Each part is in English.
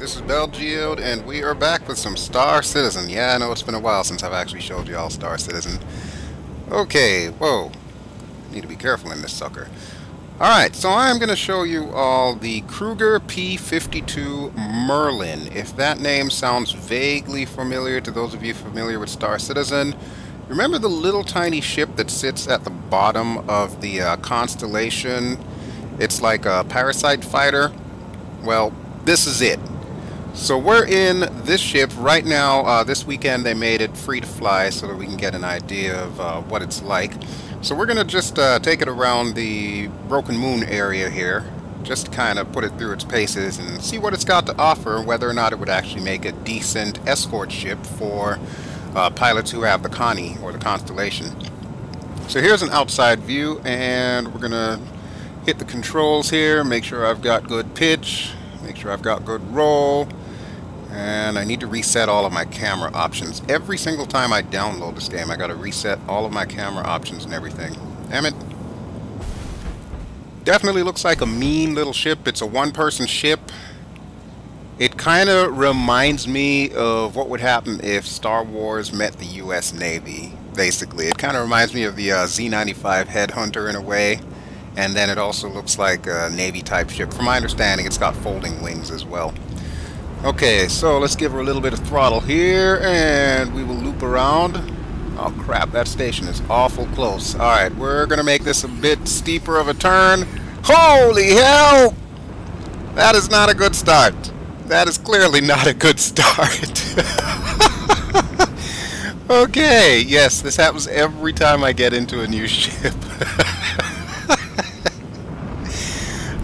this is BelGeode, and we are back with some Star Citizen. Yeah, I know it's been a while since I've actually showed you all Star Citizen. Okay, whoa. Need to be careful in this sucker. Alright, so I'm going to show you all the Kruger P-52 Merlin. If that name sounds vaguely familiar to those of you familiar with Star Citizen, remember the little tiny ship that sits at the bottom of the Constellation? It's like a parasite fighter. Well, this is it. So we're in this ship right now. This weekend they made it free to fly so that we can get an idea of what it's like. So we're going to just take it around the Broken Moon area here, just kind of put it through its paces and see what it's got to offer, whether or not it would actually make a decent escort ship for pilots who have the Connie or the Constellation. So here's an outside view, and we're going to hit the controls here, make sure I've got good pitch, make sure I've got good roll, and I need to reset all of my camera options. Every single time I download this game, I got to reset all of my camera options and everything. Damn it. Definitely looks like a mean little ship. It's a one-person ship. It kind of reminds me of what would happen if Star Wars met the US Navy, basically. It kind of reminds me of the Z-95 Headhunter in a way. And then it also looks like a Navy-type ship. From my understanding, it's got folding wings as well. Okay, so let's give her a little bit of throttle here, and we will loop around. Oh crap, that station is awful close. Alright, we're going to make this a bit steeper of a turn. Holy hell! That is not a good start. That is clearly not a good start. Okay, yes, this happens every time I get into a new ship.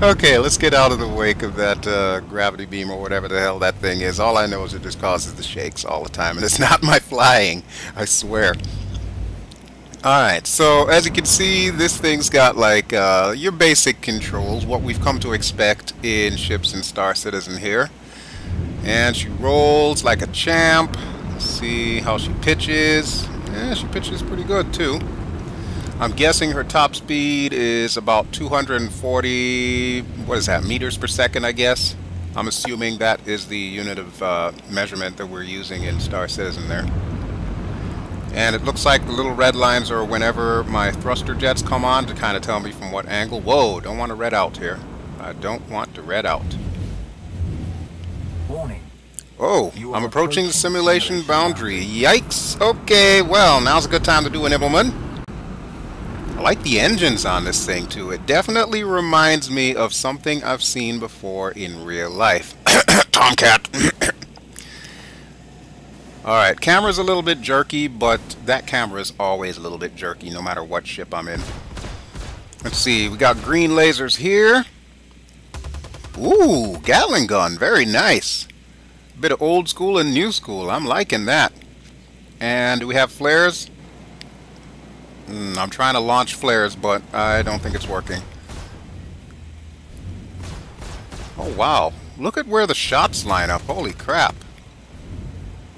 Okay, let's get out of the wake of that gravity beam or whatever the hell that thing is. All I know is it just causes the shakes all the time, and it's not my flying, I swear. Alright, so as you can see, this thing's got like your basic controls, what we've come to expect in ships in Star Citizen here. And she rolls like a champ. Let's see how she pitches. Yeah, she pitches pretty good too. I'm guessing her top speed is about 240, what is that, meters per second, I guess. I'm assuming that is the unit of measurement that we're using in Star Citizen there. And it looks like the little red lines are whenever my thruster jets come on to kind of tell me from what angle. Whoa, don't want to red out here. I don't want to red out. Warning. Oh, I'm approaching the simulation boundary. Yikes. Okay, well, now's a good time to do an Ibbleman. I like the engines on this thing too. It definitely reminds me of something I've seen before in real life. Tomcat. Alright, camera's a little bit jerky, but that camera is always a little bit jerky no matter what ship I'm in. Let's see, we got green lasers here. Ooh, Gatling gun, very nice. Bit of old school and new school, I'm liking that. And do we have flares? I'm trying to launch flares, but I don't think it's working. Oh wow, look at where the shots line up, holy crap.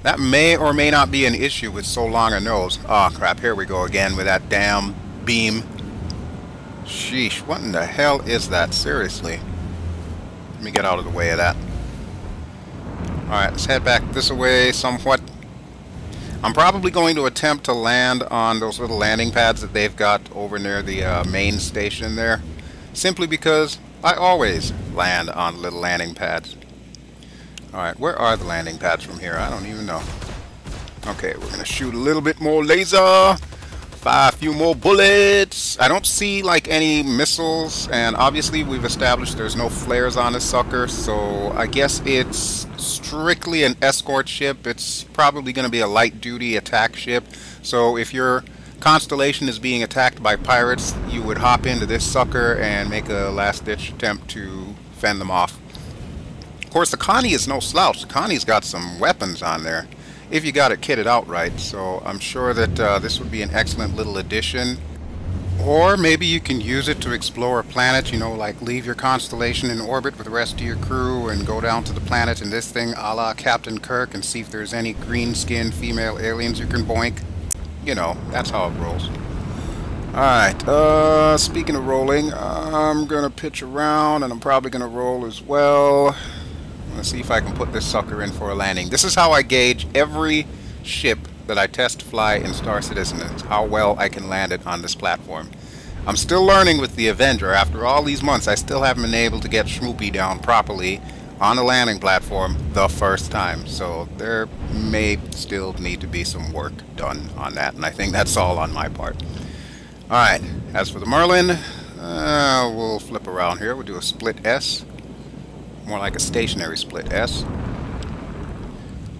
That may or may not be an issue with so long a nose. Oh crap, here we go again with that damn beam. Sheesh, what in the hell is that, seriously? Let me get out of the way of that. Alright, let's head back this way somewhat. I'm probably going to attempt to land on those little landing pads that they've got over near the main station there. Simply because I always land on little landing pads. Alright, where are the landing pads from here? I don't even know. Okay, we're going to shoot a little bit more laser. Fire a few more bullets. I don't see like any missiles, and obviously we've established there's no flares on this sucker, so I guess it's strictly an escort ship. It's probably going to be a light duty attack ship, so if your Constellation is being attacked by pirates, you would hop into this sucker and make a last ditch attempt to fend them off. Of course, the Connie is no slouch. The Connie's got some weapons on there, if you got it kitted out right, so I'm sure that this would be an excellent little addition. Or maybe you can use it to explore a planet, you know, like leave your Constellation in orbit with the rest of your crew and go down to the planet in this thing a la Captain Kirk and see if there's any green-skinned female aliens you can boink. You know, that's how it rolls. Alright, speaking of rolling, I'm gonna pitch around and I'm probably gonna roll as well. Let's see if I can put this sucker in for a landing. This is how I gauge every ship that I test fly in Star Citizen. It's how well I can land it on this platform. I'm still learning with the Avenger. After all these months, I still haven't been able to get Schmoopy down properly on the landing platform the first time. So there may still need to be some work done on that, and I think that's all on my part. Alright, as for the Merlin, we'll flip around here. We'll do a split S. More like a stationary split S.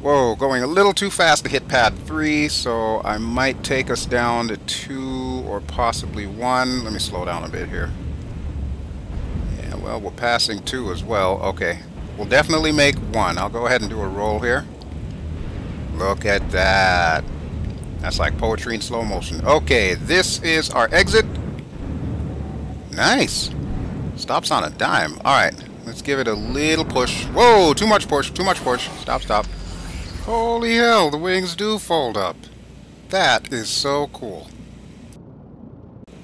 Whoa, going a little too fast to hit pad 3, so I might take us down to 2 or possibly 1. Let me slow down a bit here. Yeah, well, we're passing 2 as well. Okay, we'll definitely make 1. I'll go ahead and do a roll here. Look at that. That's like poetry in slow motion. Okay, this is our exit. Nice. Stops on a dime. Alright, let's give it a little push. Whoa, too much push, too much push. Stop, stop. Holy hell, the wings do fold up. That is so cool.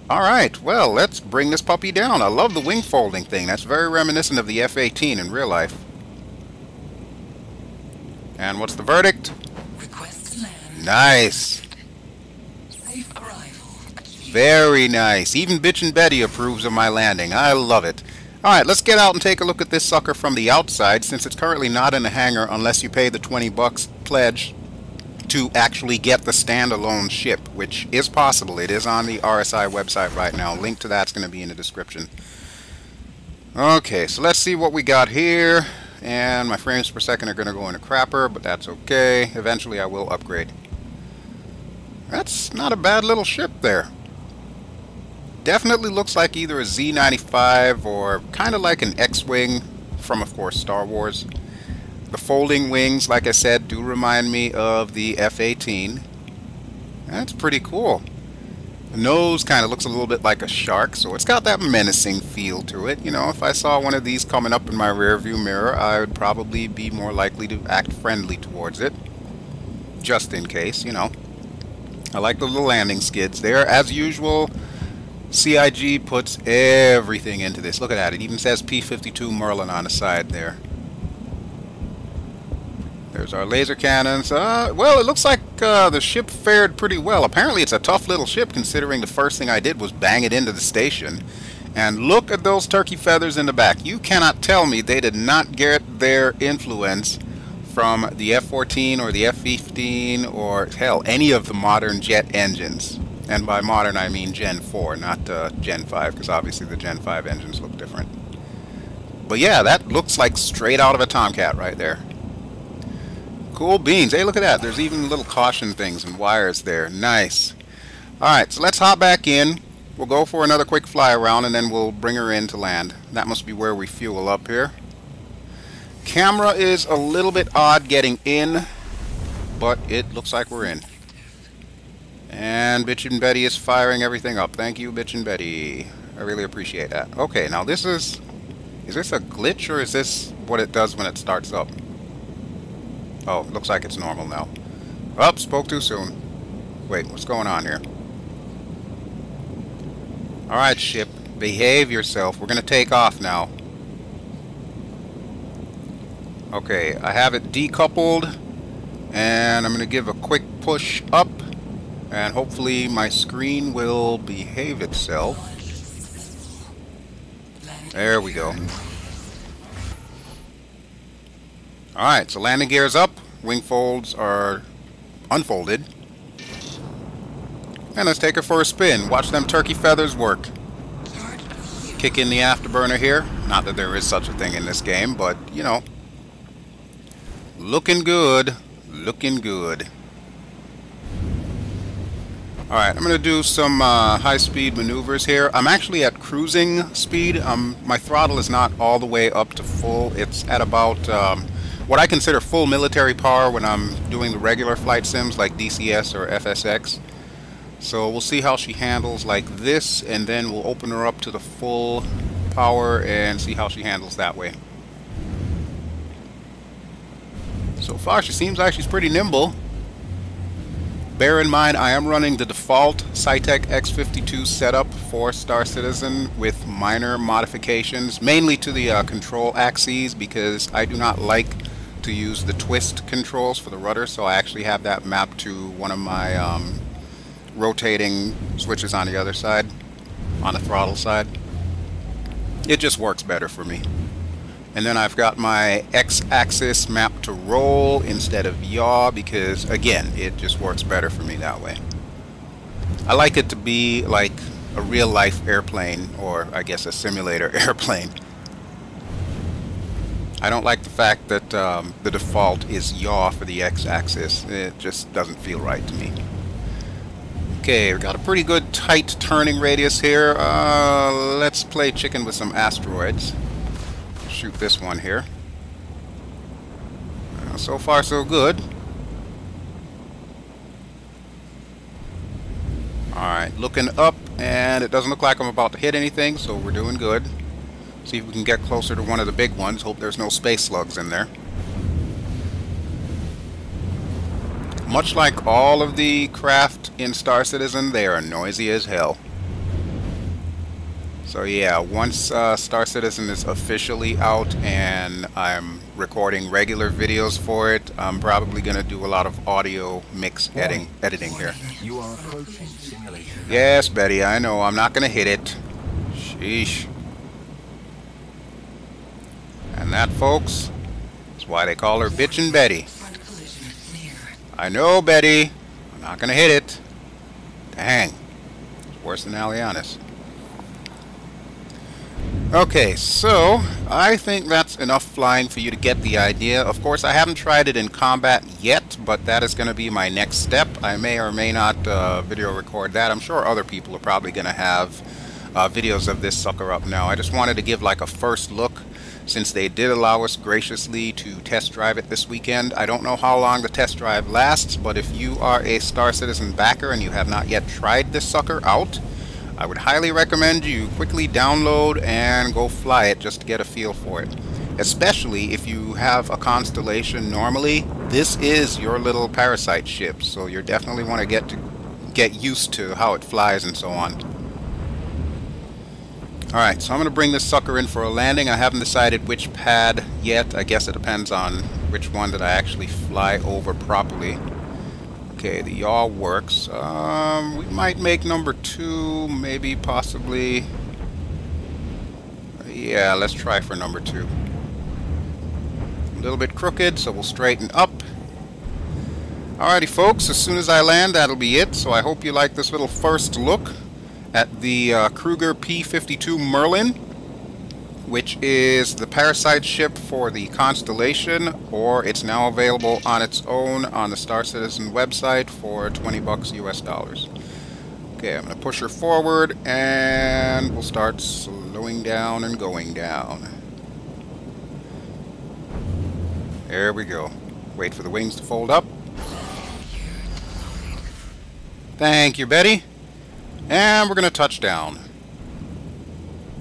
Alright, well, let's bring this puppy down. I love the wing folding thing. That's very reminiscent of the F-18 in real life. And what's the verdict? Request land. Nice. Safe arrival. Very nice. Even Bitchin' Betty approves of my landing. I love it. Alright, let's get out and take a look at this sucker from the outside, since it's currently not in the hangar unless you pay the 20 bucks pledge to actually get the standalone ship, which is possible. It is on the RSI website right now. Link to that's going to be in the description. Okay, so let's see what we got here. And my frames per second are going to go into crapper, but that's okay. Eventually I will upgrade. That's not a bad little ship there. Definitely looks like either a Z-95 or kind of like an X-Wing from, of course, Star Wars. The folding wings, like I said, do remind me of the F-18. That's pretty cool. The nose kind of looks a little bit like a shark, so it's got that menacing feel to it. You know, if I saw one of these coming up in my rear view mirror, I would probably be more likely to act friendly towards it. Just in case, you know. I like the little landing skids there. As usual, CIG puts everything into this. Look at that. It even says P-52 Merlin on the side there. There's our laser cannons. Well, it looks like the ship fared pretty well. Apparently it's a tough little ship, considering the first thing I did was bang it into the station. And look at those turkey feathers in the back. You cannot tell me they did not get their influence from the F-14 or the F-15 or, hell, any of the modern jet engines. And by modern, I mean Gen 4, not Gen 5, because obviously the Gen 5 engines look different. But yeah, that looks like straight out of a Tomcat right there. Cool beans. Hey, look at that. There's even little caution things and wires there. Nice. Alright, so let's hop back in. We'll go for another quick fly around, and then we'll bring her in to land. That must be where we fuel up here. Camera is a little bit odd getting in, but it looks like we're in. And Bitchin' Betty is firing everything up. Thank you, Bitchin' Betty. I really appreciate that. Okay, now this is this a glitch, or is this what it does when it starts up? Oh, it looks like it's normal now. Oh, spoke too soon. Wait, what's going on here? Alright, ship. Behave yourself. We're going to take off now. Okay, I have it decoupled. And I'm going to give a quick push up. And hopefully my screen will behave itself. There we go. Alright, so landing gear is up. Wing folds are unfolded. And let's take her for a spin. Watch them turkey feathers work. Kick in the afterburner here. Not that there is such a thing in this game, but, you know. Looking good. Looking good. Alright, I'm going to do some high-speed maneuvers here. I'm actually at cruising speed. My throttle is not all the way up to full. It's at about what I consider full military power when I'm doing the regular flight sims like DCS or FSX. So we'll see how she handles like this, and then we'll open her up to the full power and see how she handles that way. So far, she seems like she's pretty nimble. Bear in mind, I am running the default Cytec X-52 setup for Star Citizen with minor modifications, mainly to the control axes, because I do not like to use the twist controls for the rudder, so I actually have that mapped to one of my rotating switches on the other side, on the throttle side. It just works better for me. And then I've got my X-axis mapped to roll instead of yaw, because again, it just works better for me that way. I like it to be like a real-life airplane, or I guess a simulator airplane. I don't like the fact that the default is yaw for the X-axis. It just doesn't feel right to me. Okay, we've got a pretty good tight turning radius here. Let's play chicken with some asteroids. Shoot this one here. So far so good. Alright, looking up, and it doesn't look like I'm about to hit anything, so we're doing good. See if we can get closer to one of the big ones. Hope there's no space slugs in there. Much like all of the craft in Star Citizen, they are noisy as hell. So yeah, once Star Citizen is officially out and I'm recording regular videos for it, I'm probably going to do a lot of audio mix editing here. You are approaching simulation. Yes, Betty, I know. I'm not going to hit it. Sheesh. And that, folks, is why they call her Bitchin' Betty. Front collision near. I know, Betty. I'm not going to hit it. Dang. It's worse than Alianis. Okay, so I think that's enough flying for you to get the idea. Of course, I haven't tried it in combat yet, but that is going to be my next step. I may or may not video record that. I'm sure other people are probably going to have videos of this sucker up now. I just wanted to give like a first look, since they did allow us graciously to test drive it this weekend. I don't know how long the test drive lasts, but if you are a Star Citizen backer and you have not yet tried this sucker out, I would highly recommend you quickly download and go fly it just to get a feel for it. Especially if you have a Constellation normally, this is your little parasite ship, so you definitely want to get used to how it flies and so on. Alright, so I'm going to bring this sucker in for a landing. I haven't decided which pad yet. I guess it depends on which one that I actually fly over properly. Okay, the yaw works. We might make number 2, maybe, possibly. Yeah, let's try for number 2. A little bit crooked, so we'll straighten up. Alrighty, folks, as soon as I land, that'll be it. So I hope you like this little first look at the Kruger P-52 Merlin, which is the parasite ship for the Constellation, or it's now available on its own on the Star Citizen website for $20 US dollars. Okay, I'm going to push her forward, and we'll start slowing down and going down. There we go. Wait for the wings to fold up. Thank you, Betty. And we're going to touch down.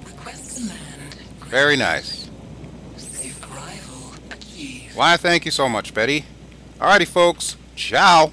Request to land. Very nice. Safe arrival achieved. Why, thank you so much, Betty. Alrighty, folks. Ciao.